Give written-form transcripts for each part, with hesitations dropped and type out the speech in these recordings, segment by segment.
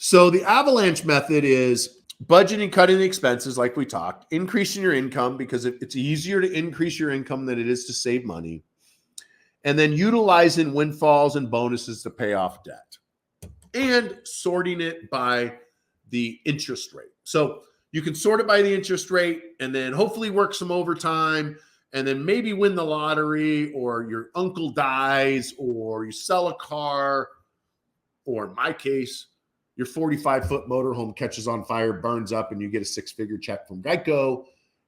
So the Avalanche method is budgeting, cutting the expenses like we talked, increasing your income because it's easier to increase your income than it is to save money, and then utilizing windfalls and bonuses to pay off debt and sorting it by the interest rate. So you can sort it by the interest rate and then hopefully work some overtime and then maybe win the lottery, or your uncle dies, or you sell a car, or in my case, your 45-foot motorhome catches on fire, burns up, and you get a 6-figure check from Geico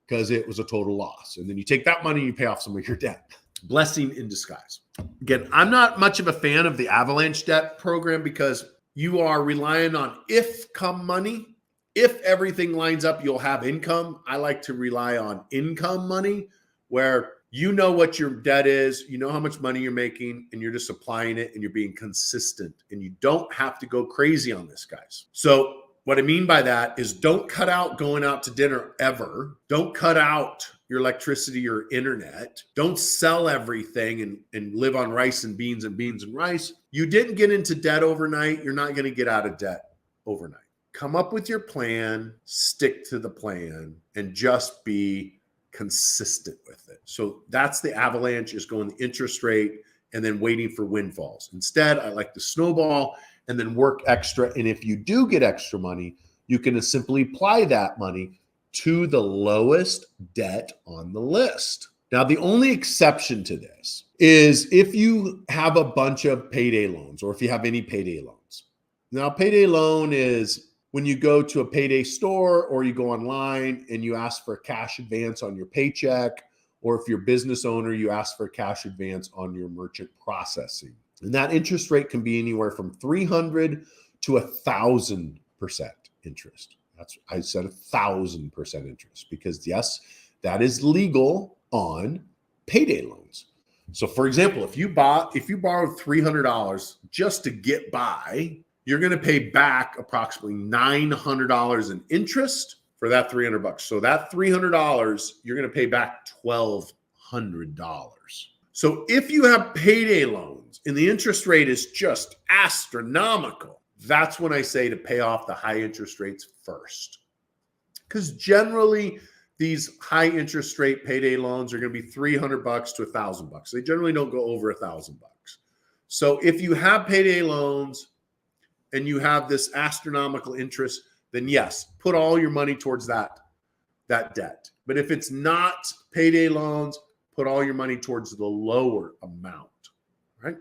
because it was a total loss. And then you take that money and you pay off some of your debt. Blessing in disguise. Again, I'm not much of a fan of the Avalanche debt program because you are relying on if come money. If everything lines up, you'll have income. I like to rely on income money, where you know what your debt is, you know how much money you're making, and you're just applying it and you're being consistent. And you don't have to go crazy on this, guys. So what I mean by that is don't cut out going out to dinner ever. Don't cut out your electricity or internet. Don't sell everything and live on rice and beans and beans and rice. You didn't get into debt overnight. You're not going to get out of debt overnight. Come up with your plan, stick to the plan, and just be consistent with it. So that's the Avalanche, is going the interest rate and then waiting for windfalls. Instead, I like the snowball and then work extra. And if you do get extra money, you can simply apply that money to the lowest debt on the list. Now, the only exception to this is if you have a bunch of payday loans, or if you have any payday loans. Now, payday loan is when you go to a payday store or you go online and you ask for a cash advance on your paycheck, or if you're a business owner, you ask for a cash advance on your merchant processing. And that interest rate can be anywhere from 300 to 1,000% interest. I said 1,000% interest because yes, that is legal on payday loans. So for example, if you borrowed $300 just to get by, you're going to pay back approximately $900 in interest for that $300. So that $300, you're going to pay back $1,200. So if you have payday loans and the interest rate is just astronomical, that's when I say to pay off the high interest rates first. Because generally, these high interest rate payday loans are going to be $300 to $1,000. They generally don't go over $1,000. So if you have payday loans and you have this astronomical interest, then yes, put all your money towards that debt. But if it's not payday loans, put all your money towards the lower amount, right?